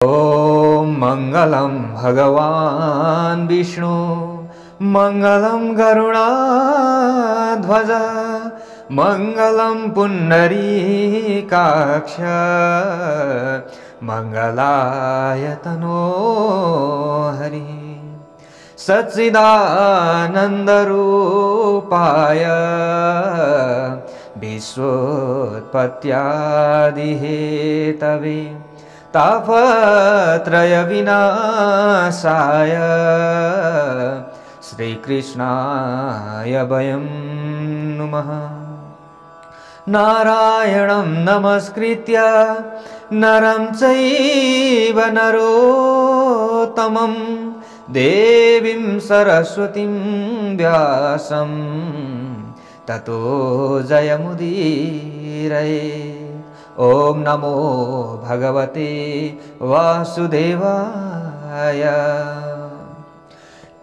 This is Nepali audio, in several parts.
ॐ मङ्गलं भगवान् विष्णु मङ्गलं गरुडाध्वज मङ्गलं पुण्डरीकाक्ष मङ्गलाय तनो हरि सच्चिदानन्दरूपाय विश्वोत्पत्त्यादिहेतवे तापत्रय विनाशाय श्रीकृष्णाय वयं नुमः। नारायणं नमस्कृत्य नरं चैव नरोत्तमं देवीं सरस्वतीं व्यासं ततो जयमुदीरये। ओम नमो भगवते वासुदेवाय।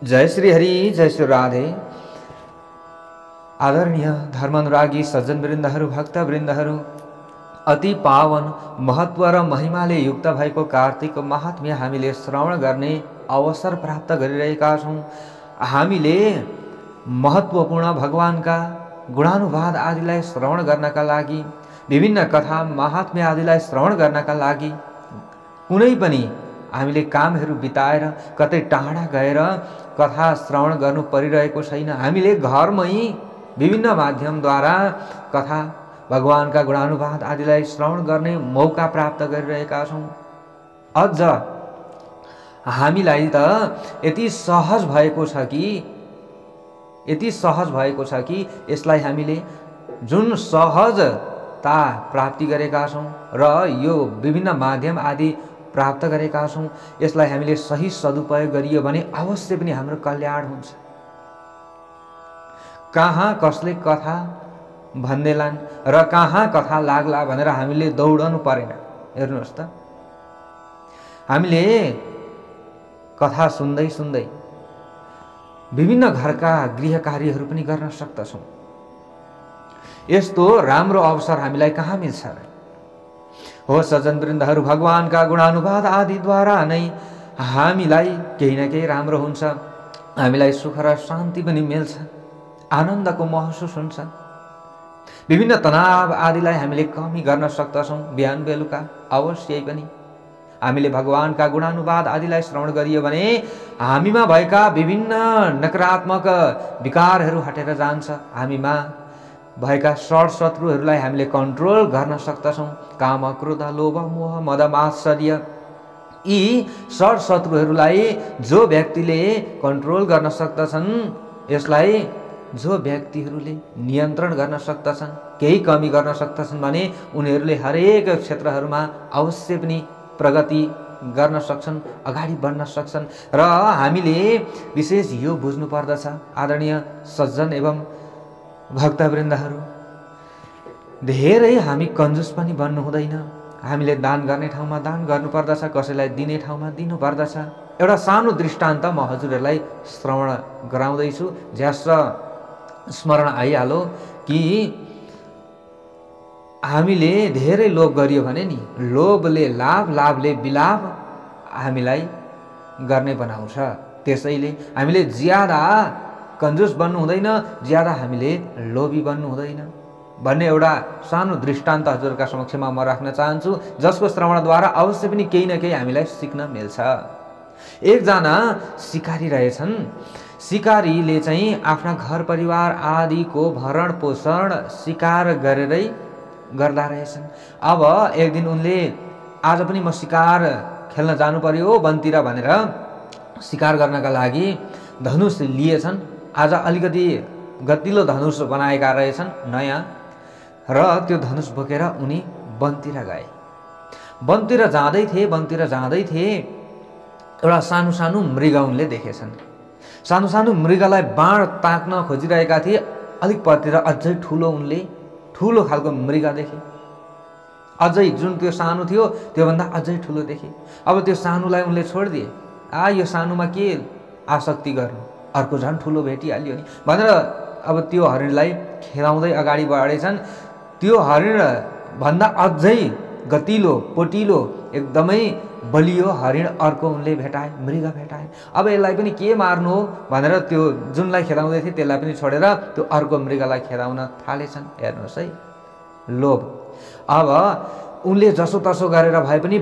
जय श्री हरि, जय श्री राधे। आदरणीय धर्मानुरागी सज्जन वृन्दहरू, भक्त वृन्दहरू, अति पावन महत्व र महिमाले युक्त भएको कार्तिकको महात्म्य हामीले श्रवण गर्ने अवसर प्राप्त गरिरहेका छौं। हामीले महत्वपूर्ण भगवानका गुणानुवाद आदिलाई श्रवण गर्नका लागि, विभिन्न कथा महात्म्य आदिलाई श्रवण गर्नका लागि कुनै पनि हामीले कामहरू बिताएर कतै टाढा गएर कथा श्रवण गर्नु परिरहेको छैन। हामीले घरमै विभिन्न माध्यमद्वारा कथा भगवानका गुणानुवाद आदिलाई श्रवण गर्ने मौका प्राप्त गरिरहेका छौं। अझ हामीलाई त यति सहज भएको छ कि यसलाई हामीले जुन सहजता प्राप्ति गरेका छौं र यो विभिन्न माध्यम आदि प्राप्त गरेका छौं, यसलाई हामीले सही सदुपयोग गरियो भने अवश्य पनि हाम्रो कल्याण हुन्छ। कहाँ कसले कथा भन्देलान् र कहाँ कथा लाग्ला भनेर हामीले दौडनु परेन। हेर्नुहोस् त, हामीले कथा सुन्दै सुन्दै विभिन्न घरका गृह कार्यहरू पनि गर्न सक्दछौं। यस्तो राम्रो अवसर हामीलाई कहाँ मिल्छ र? हो सज्जन वृन्दहरू, भगवानका गुणानुवाद आदिद्वारा नै हामीलाई केही न केही राम्रो हुन्छ। हामीलाई सुख र शान्ति पनि मिल्छ, आनन्दको महसुस हुन्छ। विभिन्न तनाव आदिलाई हामीले कमी गर्न सक्दछौं। बिहान बेलुका अवश्य पनि हामीले भगवानका गुणानुवाद आदिलाई श्रवण गरियो भने हामीमा भएका विभिन्न नकारात्मक विकारहरू हटेर जान्छ। हामीमा भएका षड शत्रुहरूलाई हामीले कन्ट्रोल गर्न सक्दछौं। काम, क्रोध, लोभ, मोह, मद, मात्सर्य, यी षड शत्रुहरूलाई जो व्यक्तिले कन्ट्रोल गर्न सक्दछन्, यसलाई जो व्यक्तिहरूले नियन्त्रण गर्न सक्दछन्, केही कमी गर्न सक्दछन् भने उनीहरूले हरेक क्षेत्रहरूमा अवश्य पनि प्रगति गर्न सक्छन्, अगाडि बढ्न सक्छन्। र हामीले विशेष यो बुझ्नु पर्दछ आदरणीय सज्जन एवं भक्तवृन्दहरू, धेरै हामी कन्जुस पनि बन्नु हुँदैन। हामीले दान गर्ने ठाउँमा दान गर्नुपर्दछ, कसैलाई दिने ठाउँमा दिनुपर्दछ। एउटा सानो दृष्टान्त म हजुरहरूलाई श्रवण गराउँदैछु। ज्यास स्मरण आइहाल्यो कि हामीले धेरै लोभ गरियो भने नि, लोभले लाभ, लाभले विलाप हामीलाई गर्ने बनाउँछ। त्यसैले हामीले ज्यादा कन्जुस बन्नु हुँदैन, ज्यादा हामीले लोभी बन्नु हुँदैन भन्ने एउटा सानो दृष्टान्त हजुरका समक्षमा म राख्न चाहन्छु, जसको श्रवणद्वारा अवश्य पनि केही न केही हामीलाई सिक्न मिल्छ। एकजना सिकारी रहेछन्। सिकारीले चाहिँ आफ्ना घर परिवार आदिको भरण पोषण शिकार गरेरै गर्दा रहेछन्। अब एक दिन उनले आज पनि म शिकार खेल्न जानु पर्यो वनतिर भनेर शिकार गर्नका लागि धनुष लिएछन्। आज अलिकति गतिलो धनुष बनाएका रहेछन् नयाँ, र त्यो धनुष बोकेर उनी वनतिर गए। वनतिर जाँदै थिए एउटा सानो सानो मृग उनले देखेछन्। सानो सानो मृगलाई बाण ताक्न खोजिरहेका थिए। अलिक परतिर अझै उनले ठुलो खालको मृग देखे। अझै जुन त्यो सानो थियो त्योभन्दा अझै ठुलो देखे। अब त्यो सानोलाई उनले छोडिदिए। यो सानोमा के आसक्ति गर्नु, अर्को झन् ठुलो भेटिहाल्यो नि भनेर अब त्यो हरिणलाई खेलाउँदै अगाडि बढेछन्। त्यो हरिण भन्दा अझै गतिलो, पोटिलो, एकदमै बलियो हरिण अर्को उनले भेटाए, मृग भेटाए। अब यसलाई पनि के मार्नु हो भनेर त्यो जुनलाई खेदाउँदै थिए त्यसलाई पनि छोडेर त्यो अर्को मृगलाई खेदाउन थालेछन्। हेर्नुहोस् है, लोभ। अब उनले जसोतसो गरेर भए पनि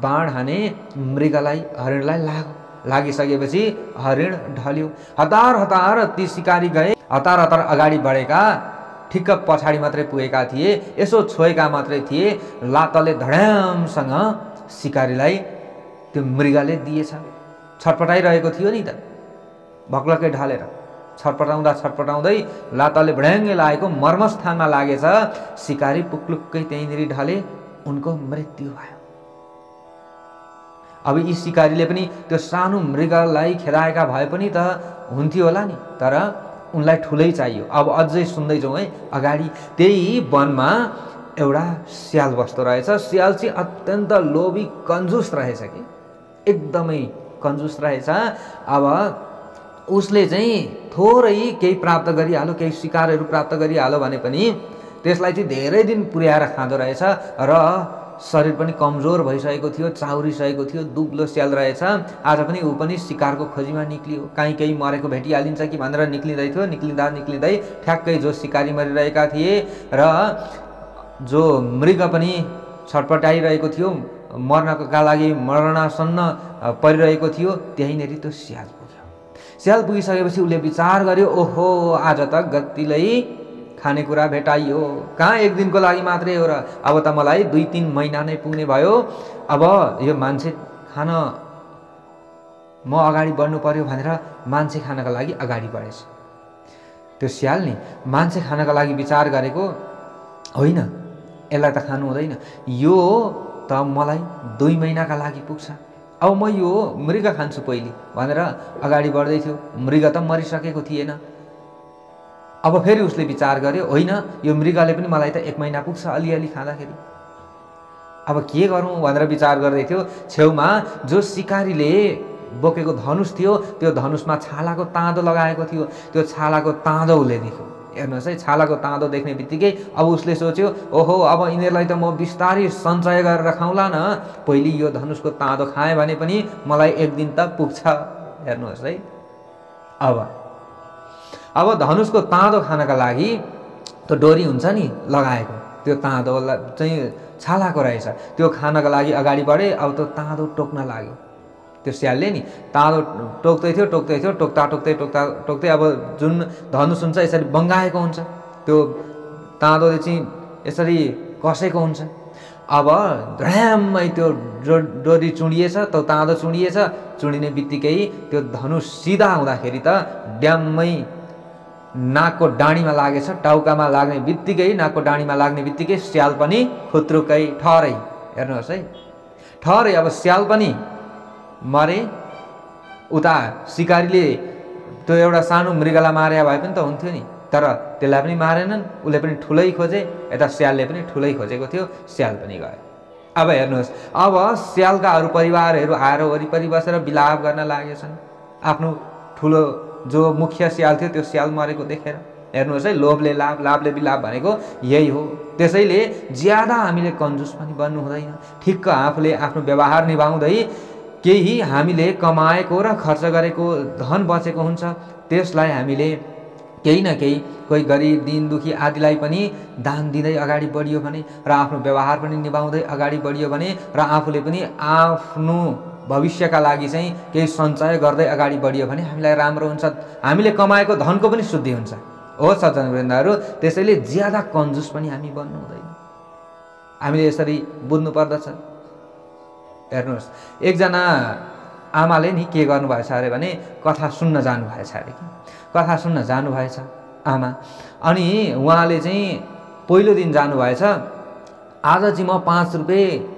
बाण हाने मृगलाई, हरिणलाई लागिसकेपछि हरिण ढल्यो। हतार ती सिकारी गए, हतार अगाडि बढेका, ठिक्क पछाडि मात्रै पुगेका थिए, यसो छोएका मात्रै थिए, लातले धड्यामसँग सिकारीलाई त्यो मृगले दिएछ। छटपटाइरहेको थियो नि त, भक्लकै ढलेर छटपटाउँदै लातले भड्याङ्गे लागेको मर्मस्थानमा लागेछ। सिकारी पुक्लुक्कै त्यहीँनिर ढले, उनको मृत्यु भयो। अब यी सिकारीले पनि त्यो सानो मृगलाई खेदाएका भए पनि त हुन्थ्यो होला नि, तर उनलाई ठुलै चाहियो। अब अझै सुन्दैछौँ है अगाडि, त्यही वनमा एउटा स्याल बस्दो रहेछ। स्याल चाहिँ अत्यन्त लोभी कन्जुस रहेछ कि एकदमै कन्जुस रहेछ। अब उसले चाहिँ थोरै केही प्राप्त गरिहाल्यो, केही शिकारहरू प्राप्त गरिहाल्यो भने पनि त्यसलाई चाहिँ धेरै दिन पुर्याएर खाँदो रहेछ र शरीर पनि कमजोर भइसकेको थियो, चाउरिसकेको थियो, दुब्लो स्याल रहेछ। आज पनि ऊ पनि शिकारको खोजीमा निक्लियो। केही मरेको भेटिहालिन्छ कि भनेर निक्लिँदै थियो। निक्लिँदै ठ्याक्कै जो शिकारी मरिरहेका थिए र जो मृग पनि छटपटाइरहेको थियो, मर्नका लागि मरणासन्न परिरहेको थियो, त्यहीँनिर त्यो स्याल पुग्यो। स्याल पुगिसकेपछि उसले विचार गर्यो, ओहो आज त गतिलै खानेकुरा भेटाइयो, कहाँ एक दिनको लागि मात्रै हो र, अब त मलाई 2-3 महिना नै पुग्ने भयो। अब यो मान्छे खान म अगाडि बढ्नु पर्यो भनेर मान्छे खानका लागि अगाडि बढेछ। त्यो स्याल नि मान्छे खानका लागि विचार गरेको होइन, यसलाई त खानु हुँदैन, यो त मलाई 2 महिनाका लागि पुग्छ, अब म यो मृग खान्छु पहिले भनेर अगाडि बढ्दै थियो। मृग त मरिसकेको थिएन। अब फेरि उसले विचार गर्यो, होइन यो मृगले पनि मलाई त 1 महिना पुग्छ अलिअलि खाँदाखेरि, अब के गरौँ भनेर विचार गर्दै थियो। छेउमा जो सिकारीले बोकेको धनुष थियो, त्यो धनुषमा छालाको ताँदो लगाएको थियो। त्यो छालाको ताँदो उसले देख्यो। हेर्नुहोस् है, छालाको ताँदो देख्ने बित्तिकै अब उसले सोच्यो, ओहो अब यिनीहरूलाई त म बिस्तारै सञ्चय गरेर खाउँला न, पहिले यो धनुषको ताँदो खाएँ भने पनि मलाई 1 दिन त पुग्छ। हेर्नुहोस् है, अब धनुषको ताँदो खानका लागि त्यो डोरी हुन्छ नि लगाएको, त्यो ताँदो चाहिँ छालाको रहेछ। त्यो खानका लागि अगाडि बढे। अब त्यो ताँदो टोक्न लाग्यो। त्यो स्यालले नि ताँदो टोक्दै थियो, टोक्दै अब जुन धनुष हुन्छ यसरी बङ्गाएको हुन्छ, त्यो ताँदोले चाहिँ यसरी कसेको हुन्छ। अब ड्याममै त्यो डोरी चुडिएछ, त्यो ताँदो चुडिएछ। चुडिने बित्तिकै त्यो धनुष सिधा हुँदाखेरि त ड्याममै नाकको डाँडीमा लागेछ। टाउकामा लाग्ने बित्तिकै, नाकको डाँडीमा लाग्ने बित्तिकै स्याल पनि खुत्रुकै ठहरै। हेर्नुहोस् है, ठहरै। अब स्याल पनि मरे। उता सिकारीले त्यो एउटा सानो मृगलाई मारे भए पनि त हुन्थ्यो नि, तर त्यसलाई पनि मारेनन्। उसले पनि ठुलै खोजे, यता स्यालले पनि ठुलै खोजेको थियो, स्याल पनि गयो। अब हेर्नुहोस्, अब स्यालका अरू परिवारहरू आएर वरिपरि बसेर बिलाप गर्न लागेछन्। आफ्नो ठुलो जो मुख्य स्याल थियो त्यो स्याल मरेको देखेर। हेर्नुहोस् है, लोभले लाभ, लाभले बिलाप भनेको यही हो। त्यसैले ज्यादा हामीले कन्जुस पनि बन्नु हुँदैन। ठिक्क आफूले आफ्नो व्यवहार निभाउँदै केही हामीले कमाएको र खर्च गरेको धन बचेको हुन्छ, त्यसलाई हामीले केही न केही, कोही गरिब दीन दुखी आदिलाई पनि दान दिँदै अगाडि बढियो भने र आफ्नो व्यवहार पनि निभाउँदै अगाडि बढियो भने र आफूले पनि आफ्नो भविष्यका लागि चाहिँ केही सञ्चय गर्दै अगाडि बढियो भने हामीलाई राम्रो हुन्छ। हामीले कमाएको धनको पनि शुद्धि हुन्छ हो सज्जनवृन्दहरू। त्यसैले ज्यादा कन्जुस पनि हामी बन्नु हुँदैन। हामीले यसरी बुझ्नु पर्दछ। हेर्नुहोस्, एकजना आमाले नि के गर्नुभएछ अरे भने कथा सुन्न जानुभएछ अरे कि, कथा सुन्न जानुभएछ आमा। अनि उहाँले चाहिँ पहिलो दिन जानुभएछ। आज चाहिँ म 5 रुपियाँ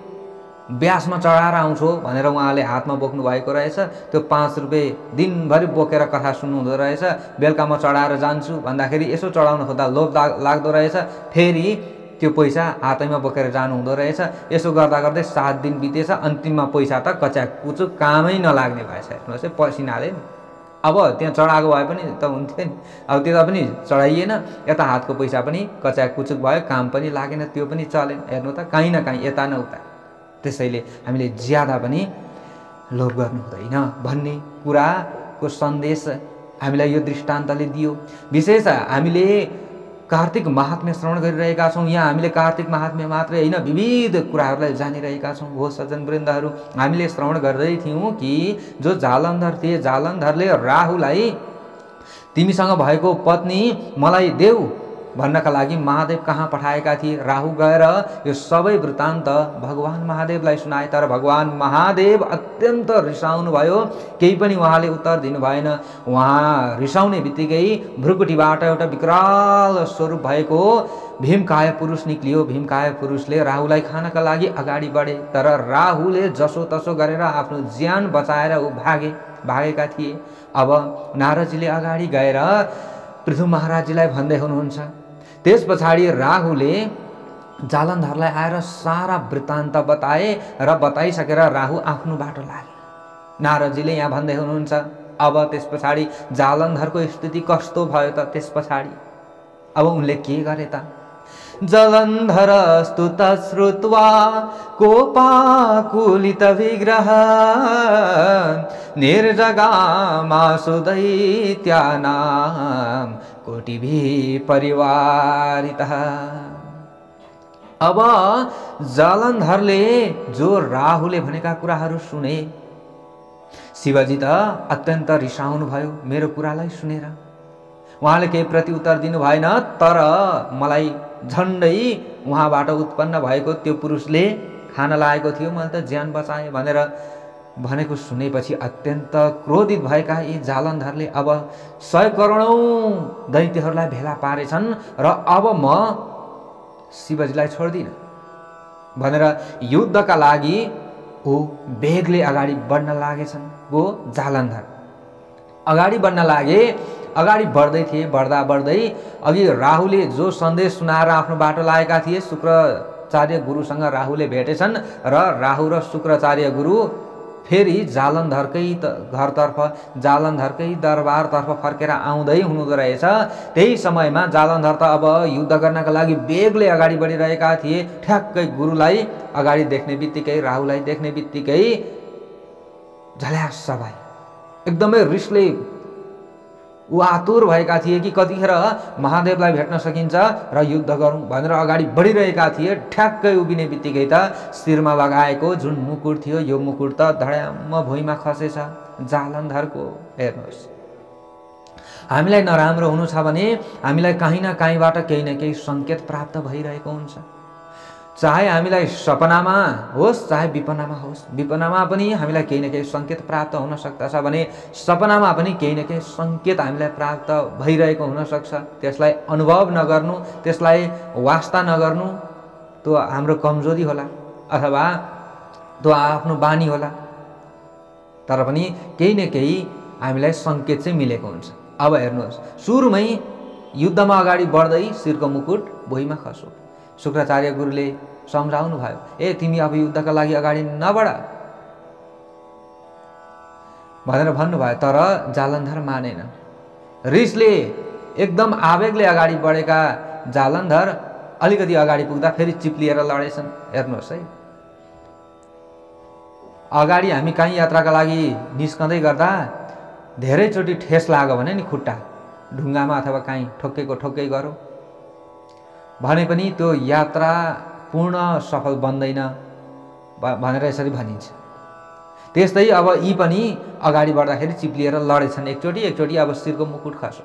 ब्यासमा चढाएर आउँछु भनेर उहाँले हातमा बोक्नु भएको रहेछ। त्यो 5 रुपियाँ दिनभरि बोकेर कथा सुन्नु हुँदो रहेछ। बेलुका म चढाएर जान्छु भन्दाखेरि यसो चढाउन खोज्दा लोभ लाग्दो रहेछ। फेरि त्यो पैसा हातैमा बोकेर जानु हुँदो रहेछ। यसो गर्दा गर्दै 7 दिन बितेछ। अन्तिममा पैसा त कच्याक कुचुक कामै नलाग्ने भएछ। हेर्नुहोस् है, पसिनाले नि। अब त्यहाँ चढाएको भए पनि त हुन्थ्यो नि, अब त्यता पनि चढाइएन, यता हातको पैसा पनि कच्याक कुचुक भयो, काम पनि लागेन, त्यो पनि चलेन। हेर्नु त, काहीँ न काहीँ यता न उता त्यसैले हामीले ज्यादा पनि लोभ गर्नु हुँदैन भन्ने कुराको सन्देश हामीलाई यो दृष्टान्तले दियो। विशेष हामीले कार्तिक महात्म्य श्रवण गरिरहेका छौँ। यहाँ हामीले कार्तिक महात्म्य मात्रै होइन, विविध कुराहरूलाई जानिरहेका छौँ। हो सज्जनवृन्दहरू, हामीले श्रवण गर्दै थियौँ कि जो जालन्धर थिए, जालन्धरले राहुलाई तिमीसँग भएको पत्नी मलाई देऊ भन्नका लागि महादेव कहाँ पठाएका थिए। राहु गएर यो सबै वृत्तान्त भगवान महादेवलाई सुनाए। तर भगवान महादेव अत्यन्त रिसाउनु भयो, केही पनि उहाँले उत्तर दिनु भएन। उहाँ रिसाउने बित्तिकै भ्रुकुटीबाट एउटा विकराल स्वरूप भएको भीमकाय पुरुष निक्लियो। भीमकाय पुरुषले राहुलाई खानका लागि अगाडि बढे, तर राहुले जसोतसो गरेर आफ्नो ज्यान बचाएर ऊ भागेका थिए। अब नारदजीले अगाडि गएर पृथु महाराजजीलाई भन्दै हुनुहुन्छ। त्यस पछाडि राहुले जालन्धरलाई आएर सारा वृत्तान्त बताए र बताइसकेर राहु आफ्नो बाटो लागे। नारदजीले यहाँ भन्दै हुनुहुन्छ। अब त्यस पछाडि जालन्धरको स्थिति कस्तो भयो त? त्यस पछाडि अब उनले के गरे त? जलन्धर स्तुत श्रुत्वा कोपाकुलित विग्रह निर्जगामासु दैत्यानां कोटिभिः परिवारितः। अब जालन्धरले जो राहुले भनेका कुराहरू सुने, शिवजी त अत्यन्त रिसाउनु भयो मेरो कुरालाई सुनेर। उहाँले केही प्रत्युत्तर दिनु भएन, तर मलाई झन्डै उहाँबाट उत्पन्न भएको त्यो पुरुषले खान लागेको थियो, मैले त ज्यान बचाएँ भनेर भनेको सुनेपछि अत्यन्त क्रोधित भएका यी जालन्धरले अब 100 करोडौं दैत्यहरूलाई भेला पारेछन् र अब म शिवजीलाई छोड्दिनँ भनेर युद्धका लागि ऊ वेगले अगाडि बढ्न लागेछन्। वो जालन्धर अगाडि बढ्न लागे। अगाडि बढ्दै थिए, बढ्दा बढ्दै अघि राहुले जो सन्देश सुनाएर आफ्नो बाटो लागेका थिए, शुक्राचार्य गुरुसँग राहुले भेटेछन् र राहु र शुक्राचार्य गुरु फेरि जालन्धरकै घरतर्फ, जालन्धरकै दरबारतर्फ फर्केर आउँदै हुनुहुँदो रहेछ। त्यही समयमा जालन्धर त अब युद्ध गर्नका लागि वेगले अगाडि बढिरहेका थिए। ठ्याक्कै गुरुलाई अगाडि देख्ने बित्तिकै, राहुलाई देख्ने बित्तिकै झल्यास भए। एकदमै रिसले ऊ आतुर भएका थिए कि कतिखेर महादेवलाई भेट्न सकिन्छ र युद्ध गरौँ भनेर अगाडि बढिरहेका थिए। ठ्याक्कै उभिने बित्तिकै त शिरमा लगाएको जुन मुकुट थियो, यो मुकुट त धड्याम्म भुइँमा खसेछ जालन्धरको। हेर्नुहोस्, हामीलाई नराम्रो हुनु छ भने हामीलाई कहीँ न कहीँबाट केही न केही सङ्केत प्राप्त भइरहेको हुन्छ। चाहे हामीलाई सपनामा होस्, चाहे विपनामा होस्, विपनामा पनि हामीलाई केही न केही सङ्केत प्राप्त हुन सक्दछ भने सपनामा पनि केही न केही सङ्केत हामीलाई प्राप्त भइरहेको हुनसक्छ। त्यसलाई अनुभव नगर्नु, त्यसलाई वास्ता नगर्नु त्यो हाम्रो कमजोरी होला अथवा त्यो आफ्नो बानी होला, तर पनि केही न केही हामीलाई सङ्केत चाहिँ मिलेको हुन्छ। अब हेर्नुहोस्, सुरुमै युद्धमा अगाडि बढ्दै शिरको मुकुट भुइँमा खस्यो। शुक्राचार्य गुरुले सम्झाउनु भयो, ए तिमी अब युद्धका लागि अगाडि नबढ भनेर भन्नुभयो। तर जालन्धर मानेन। रिसले एकदम आवेगले अगाडि बढेका जालन्धर अलिकति अगाडि पुग्दा फेरि चिप्लिएर लडेछन्। हेर्नुहोस् है, अगाडि हामी कहीँ यात्राका लागि निस्कँदै गर्दा धेरैचोटि ठेस लाग्यो भने नि खुट्टा ढुङ्गामा अथवा कहीँ ठोक्कै गरौँ भने पनि त्यो यात्रा पूर्ण सफल बन्दैन भनेर यसरी भनिन्छ। त्यस्तै अब यी पनि अगाडि बढ्दाखेरि चिप्लिएर लडेछन्। एकचोटि अब शिरको मुकुट खस्यो,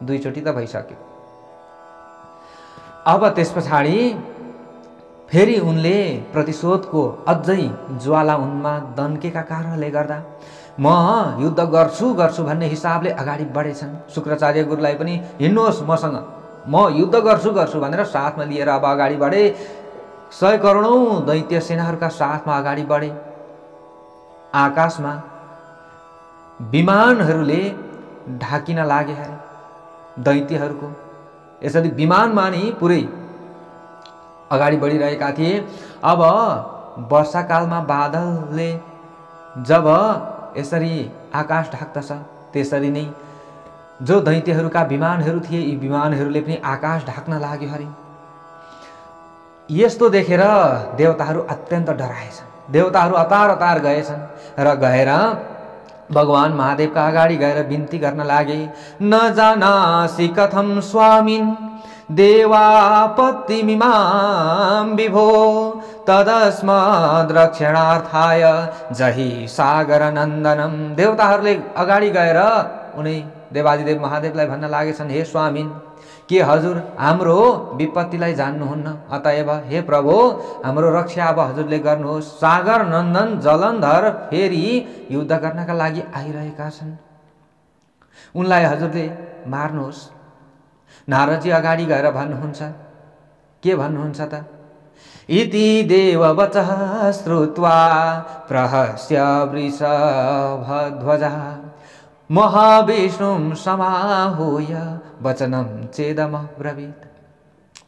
2 चोटि त भइसक्यो। अब त्यस पछाडि फेरि उनले प्रतिशोधको अझै ज्वाला उनमा दन्केका कारणले गर्दा म युद्ध गर्छु भन्ने हिसाबले अगाडि बढेछन्। शुक्राचार्य गुरुलाई पनि हिँड्नुहोस् मसँग, म युद्ध गर्छु भनेर साथमा लिएर अब अगाडि बढे। 100 करोडौं दैत्य सेनाहरूका साथमा अगाडि बढे। आकाशमा विमानहरूले ढाकिन लागे अरे दैत्यहरूको। यसरी विमानमा नि पुरै अगाडि बढिरहेका थिए। अब वर्षाकालमा बादलले जब यसरी आकाश ढाक्दछ, त्यसरी नै जो दैत्यहरूका विमानहरू थिए, यी विमानहरूले पनि आकाश ढाक्न लाग्यो अरे। यस्तो देखेर देवताहरू अत्यन्त डराएछन्। देवताहरू अतार अतार गएछन् र गएर भगवान महादेवका अगाडि गएर बिन्ती गर्न लागे। न जानासि कथं स्वामिन् देवापत्तिमिमां विभो तदस्मद् रक्षणार्थाय जहि सागर नन्दनम। देवताहरूले अगाडि गएर उनी देवादिदेव महादेवलाई भन्न लागेछन्, हे स्वामिन्, के हजुर हाम्रो विपत्तिलाई जान्नुहुन्न? अतएव हे प्रभु, हाम्रो रक्षा अब हजुरले गर्नुहोस्। सागर नन्दन जलन्धर फेरि युद्ध गर्नका लागि आइरहेका छन्, उनलाई हजुरले मार्नुहोस्। नारदजी अगाडि गएर भन्नुहुन्छ, के भन्नुहुन्छ त? इति देववचः श्रुत्वा प्रहस्य वृषभध्वजः महाविष्णुं समाहूय वचनं चेदमब्रवीत्।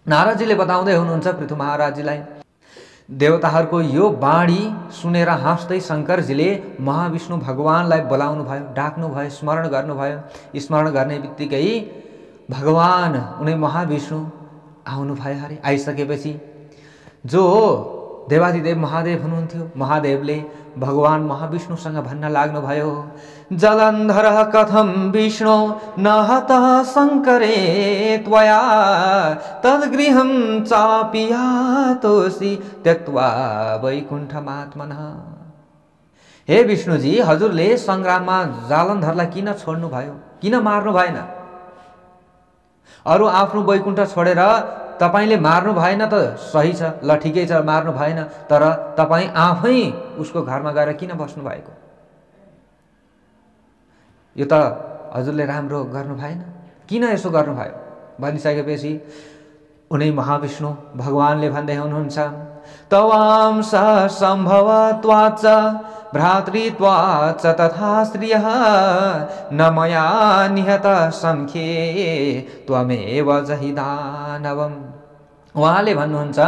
नारदजीले बताउँदै हुनुहुन्छ पृथु महाराजजीलाई, देवताहरूको यो वाणी सुनेर हाँस्दै शङ्करजीले महाविष्णु भगवानलाई बोलाउनु भयो, डाक्नु भयो, स्मरण गर्नुभयो। स्मरण गर्ने बित्तिकै भगवान उनी महाविष्णु आउनु भयो अरे। आइसकेपछि जो देवादिदेव महादेव हुनुहुन्थ्यो, महादेवले भगवान महाविष्णुसँग भन्न लाग्नुभयो, जलन्धर कथं विष्णु न हतः शङ्करे त्वया तद्गृहं चापि यातोसि त्यक्त्वा वैकुण्ठमात्मनः। हे विष्णुजी, हजुरले सङ्ग्राममा जालन्धरलाई किन छोड्नुभयो, किन मार्नु भएन? अरू आफ्नो वैकुण्ठ छोडेर तपाईले मार्नु भएन त सही छ, ल ठिकै छ, मार्नु भएन, तर तपाईँ आफै उसको घरमा गएर किन बस्नु भएको? यो त हजुरले राम्रो गर्नु भएन, किन यसो गर्नुभयो? भनिसकेपछि उनी महाविष्णु भगवानले भन्दै हुनुहुन्छ, तवांस सम्भवत्वाच्च भ्रातृत्वाच्च तथा श्रियः न मया निहत संख्ये त्वमेव जहि दानवम्। उहाँले भन्नुहुन्छ,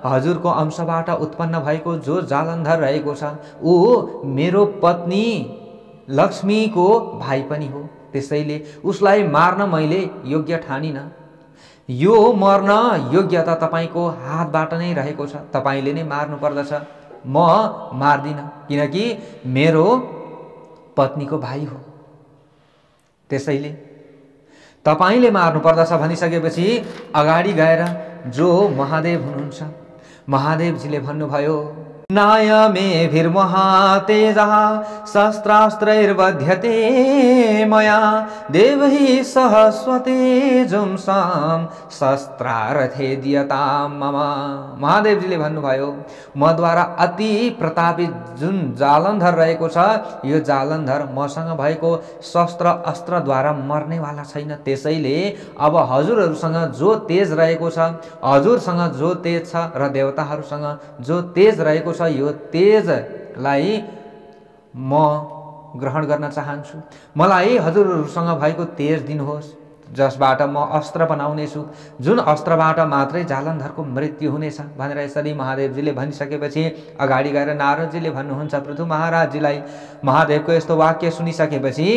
हजुरको अंशबाट उत्पन्न भएको जो जालन्धर रहेको छ ऊ मेरो पत्नी लक्ष्मीको भाइ पनि हो, त्यसैले उसलाई मार्न मैले योग्य ठानिन। यो मर्न योग्य त तपाईको हातबाट नै रहेको छ, तपाईले नै मार्नु पर्दछ, म मार्दिन, किनकि मेरो पत्नीको भाइ हो, त्यसैले तपाईले मार्नु पर्दछ। भनिसकेपछि अगाडि गएर जो महादेव हुनुहुन्छ, महादेवजीले भन्नुभयो, नायमेभिर्महातेजः शस्त्रास्त्रैर्वध्यते मया देवैः सह स्वतेजुंसां शस्त्रारथे दियतां मम। महादेवजीले भन्नुभयो, मद्वारा अति प्रतापी जुन जालन्धर रहेको छ, यो जालन्धर मसँग भएको शस्त्र अस्त्रद्वारा मर्नेवाला छैन, त्यसैले अब हजुरहरूसँग जो तेज रहेको छ, हजुरसँग जो तेज छ र देवताहरूसँग जो तेज रहेको छ, यो तेजलाई म ग्रहण गर्न चाहन्छु। मलाई हजुरहरूसँग भएको तेज दिनुहोस्, जसबाट म अस्त्र बनाउनेछु, जुन अस्त्रबाट मात्रै जालन्धरको मृत्यु हुनेछ भनेर यसरी महादेवजीले भनिसकेपछि अगाडि गएर नारदजीले भन्नुहुन्छ पृथु महाराजजीलाई। महादेवको यस्तो वाक्य सुनिसकेपछि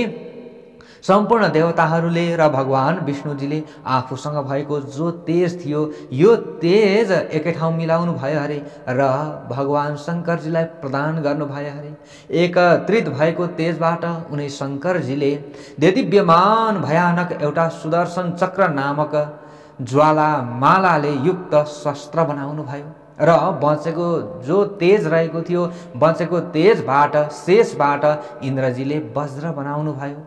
सम्पूर्ण देवताहरूले र भगवान विष्णुजीले आफूसँग भएको जो तेज थियो यो तेज एकै ठाउँ मिलाउनु भयो अरे र भगवान शङ्करजीलाई प्रदान गर्नुभयो अरे। एकत्रित भएको तेजबाट उनी शङ्करजीले देदीप्यमान भयानक एउटा सुदर्शन चक्र नामक ज्वालामालाले युक्त शस्त्र बनाउनु भयो र बचेको जो तेज रहेको थियो, बचेको तेजबाट शेषबाट इन्द्रजीले वज्र बनाउनु भयो।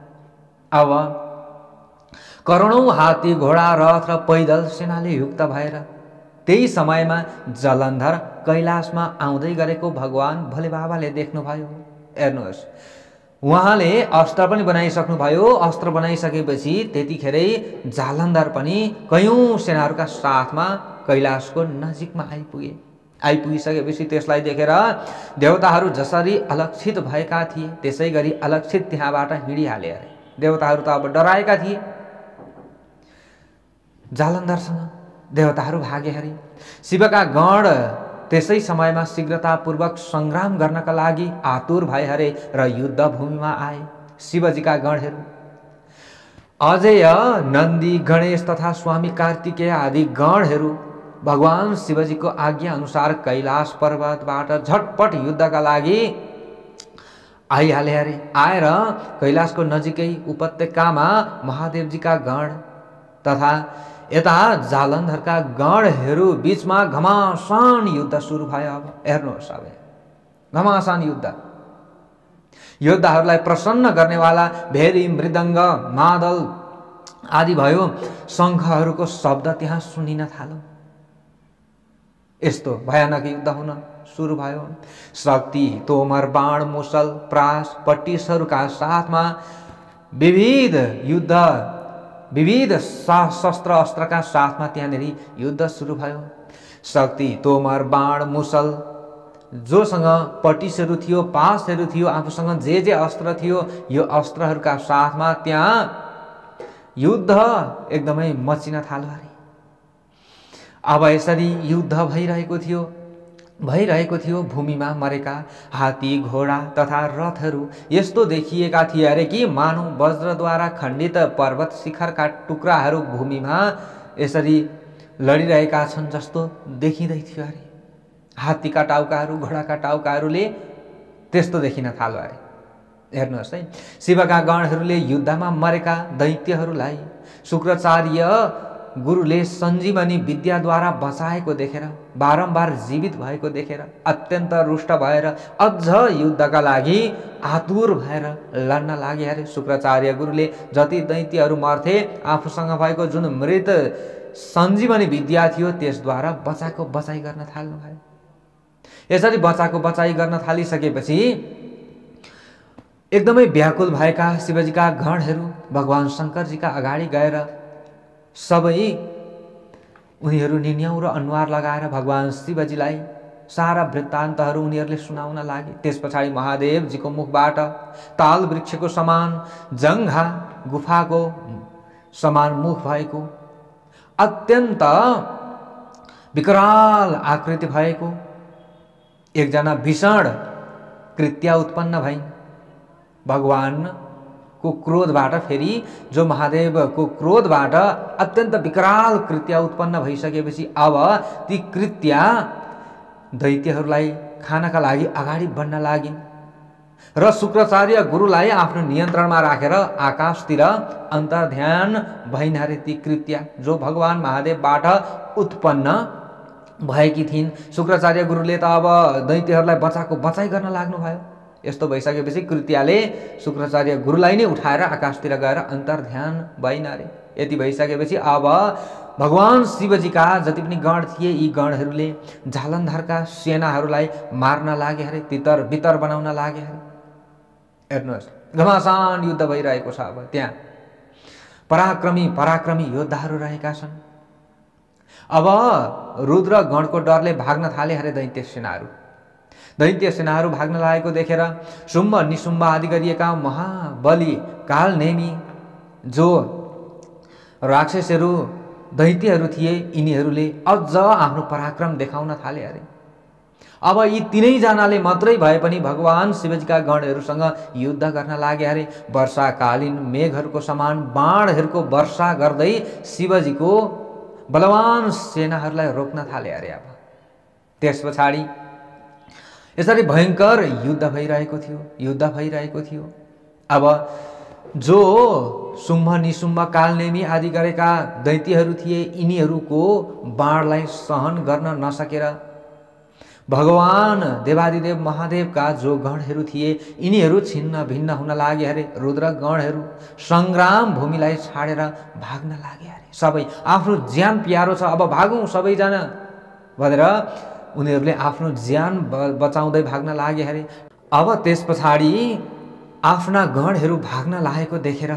अब करोडौं हात्ती घोडा रथ र पैदल सेनाले युक्त भएर त्यही समयमा जलन्धर कैलाशमा आउँदै गरेको भगवान भोले बाबाले देख्नुभयो। हेर्नुहोस्, उहाँले अस्त्र पनि बनाइसक्नुभयो। अस्त्र बनाइसकेपछि त्यतिखेरै जालन्धर पनि कयौं सेनाहरूका साथमा कैलाशको नजिकमा आइपुगिसकेपछि त्यसलाई देखेर देवताहरू जसरी अलक्षित भएका थिए त्यसै गरी अलक्षित त्यहाँबाट हिँडिहाले अरे। देवताहरू त अब डराएका थिए। जालन्धरसँग देवताहरू भागे हरे। शिवका गण त्यसै समयमा शीघ्रतापूर्वक संग्राम गर्नका लागि आतुर भए हरे र युद्ध भूमिमा आए। शिवजीका गणहरू अजय, नन्दी, गणेश तथा स्वामी कार्तिकेय आदि गणहरू भगवान शिवजीको आज्ञा अनुसार कैलाश पर्वतबाट झटपट युद्धका लागि आइहाले अरे। आएर कैलाशको नजिकै उपत्यकामा महादेवजीका गण तथा यता जालन्धरका गणहरू बीचमा घमासान युद्ध सुरु भयो। अब हेर्नुहोस्, अब घमासान युद्ध, योद्धाहरूलाई प्रसन्न गर्नेवाला भेरी, मृदङ्ग, मादल आदि भयो। शङ्खहरूको शब्द त्यहाँ सुनिन थाल्यो। यस्तो भयानक युद्ध हुन सुरु भयो। शक्ति, तोमर, बाण, मुसल, प्रास, पट्टिसहरूका साथमा विविध युद्ध, विविध शस्त्र अस्त्रका साथमा त्यहाँनिर युद्ध सुरु भयो। शक्ति, तोमर, बाण, मुसल, जोसँग पटिसहरू थियो, पासहरू थियो, आफूसँग जे जे अस्त्र थियो, यो अस्त्रहरूका साथमा त्यहाँ युद्ध एकदमै मचिन थाल्यो अरे। अब यसरी युद्ध भइरहेको थियो। भूमिमा मरेका हात्ती, घोडा तथा रथहरू यस्तो देखिएका थिए अरे कि मानव वज्रद्वारा खण्डित पर्वत शिखरका टुक्राहरू भूमिमा यसरी लडिरहेका छन् जस्तो देखिँदै थियो अरे। हात्तीका टाउकाहरू, घोडाका टाउकाहरूले त्यस्तो देखिन थाल्यो अरे। हेर्नुहोस् है, शिवका गणहरूले युद्धमा मरेका दैत्यहरूलाई शुक्राचार्य गुरुले सञ्जीवनी विद्याद्वारा बचाएको देखेर, बारम्बार जीवित भएको देखेर अत्यन्त रुष्ट भएर अझ युद्धका लागि आतुर भएर लड्न लागे अरे। शुक्राचार्य गुरुले जति दैत्यहरू मर्थे आफूसँग भएको जुन मृत सञ्जीवनी विद्या थियो त्यसद्वारा बचाएको बचाइ गर्न थाल्नु भयो। यसरी बचाएको बचाइ गर्न थालिसकेपछि एकदमै व्याकुल भएका शिवजीका गणहरू भगवान शङ्करजीका अगाडि गएर सबै उनीहरू निन्याउरो अनुहार लगाएर भगवान शिवजीलाई सारा वृत्तान्तहरू उनीहरूले सुनाउन लागे। त्यस पछाडि महादेवजीको मुखबाट ताल वृक्षको समान, जङ्घा गुफाको समान मुख भएको, अत्यन्त विकराल आकृति भएको एकजना भीषण कृत्या उत्पन्न भइन्। भगवानको क्रोधबाट फेरि जो महादेवको क्रोधबाट अत्यन्त विकराल कृत्या उत्पन्न भइसकेपछि अब ती कृत्या दैत्यहरूलाई खानका लागि अगाडि बढ्न लागिन् र शुक्राचार्य गुरुलाई आफ्नो नियन्त्रणमा राखेर आकाशतिर अन्तर्ध्यान भइन् अरे ती कृत्या जो भगवान महादेवबाट उत्पन्न भएकी थिइन्। शुक्राचार्य गुरुले त अब दैत्यहरूलाई बचाएको बचाइ गर्न लाग्नुभयो। यस्तो भइसकेपछि कृत्याले शुक्राचार्य गुरुलाई नै उठाएर आकाशतिर गएर अन्तर्ध्यान भइन् अरे। यति भइसकेपछि अब भगवान शिवजीका जति पनि गण थिए यी गणहरूले जालन्धरका सेनाहरूलाई मार्न लागे अरे, तितर बितर बनाउन लागे अरे। हेर्नुहोस्, घमासान युद्ध भइरहेको छ। अब त्यहाँ पराक्रमी योद्धाहरू रहेका छन्। अब रुद्र गणको डरले भाग्न थाले अरे दैत्य सेनाहरू भाग्न लागेको देखेर शुम्भ निशुम्भ आदि गरिएका महाबली कालनेमी जो राक्षसहरू दैत्यहरू थिए यिनीहरूले अझ आफ्नो पराक्रम देखाउन थाले अरे। अब यी तीनैजनाले मात्रै भए पनि भगवान शिवजीका गणहरूसँग युद्ध गर्न लागे अरे। वर्षाकालीन मेघहरूको समान बाणहरूको वर्षा गर्दै शिवजीको बलवान सेनाहरूलाई रोक्न थाले अरे। अब त्यस पछाडि यसरी भयङ्कर युद्ध भइरहेको थियो। अब जो शुम्भ निशुम्भ कालनेमी आदि गरेका दैत्यहरू थिए यिनीहरूको बाणलाई सहन गर्न नसकेर भगवान देवादिदेव महादेवका जो गणहरू थिए यिनीहरू छिन्न भिन्न हुन लागे अरे। रुद्र गणहरू सङ्ग्राम भूमिलाई छाडेर भाग्न लागे अरे। सबै आफ्नो ज्यान प्यारो छ, अब भागौँ सबैजना भनेर उनीहरूले आफ्नो ज्यान बचाउँदै भाग्न लागे अरे। अब त्यस पछाडि आफ्ना गणहरू भाग्न लागेको देखेर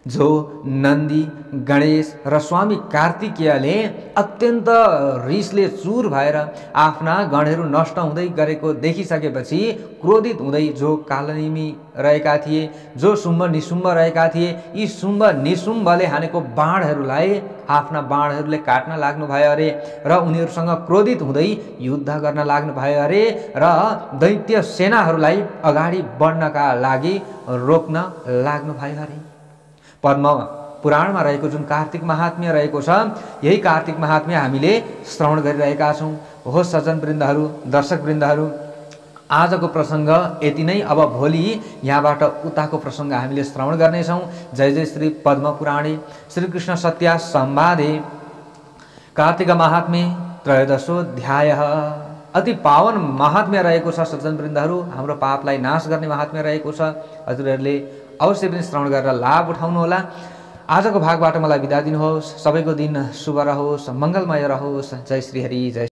जो नन्दी, गणेश र स्वामी कार्तिकेयले अत्यन्त रिसले चुर भएर आफ्ना गणहरू नष्ट हुँदै गरेको देखिसकेपछि क्रोधित हुँदै जो कालनेमी रहेका थिए, जो शुम्भ निशुम्भ रहेका थिए, यी शुम्भ निशुम्भले हानेको बाणहरूलाई आफ्ना बाणहरूले काट्न लाग्नु भयो अरे र उनीहरूसँग क्रोधित हुँदै युद्ध गर्न लाग्नु भयो अरे र दैत्य सेनाहरूलाई अगाडि बढ्नका लागि रोक्न लाग्नु भयो अरे। पुराणमा रहेको जुन कार्तिक महात्म्य रहेको छ, यही कार्तिक महात्म्य हामीले श्रवण गरिरहेका छौँ। हो सज्जनवृन्दहरू, दर्शकवृन्दहरू, आजको प्रसङ्ग यति नै। अब भोलि यहाँबाट उताको प्रसङ्ग हामीले श्रवण गर्नेछौँ। जय जय श्री पद्मपुराणे श्रीकृष्ण सत्या संवादे कार्तिक महात्म्य त्रयोदशोऽध्यायः। अति पावन महात्म्य रहेको छ सज्जनवृन्दहरू, हाम्रो पापलाई नाश गर्ने महात्म्य रहेको छ। हजुरहरूले अवश्य पनि श्रवण गरेर लाभ उठाउनुहोला। आजको भागबाट मलाई बिदा दिनुहोस्। सबैको दिन शुभ रहोस्, मङ्गलमय रहोस्। जय श्री हरि, जय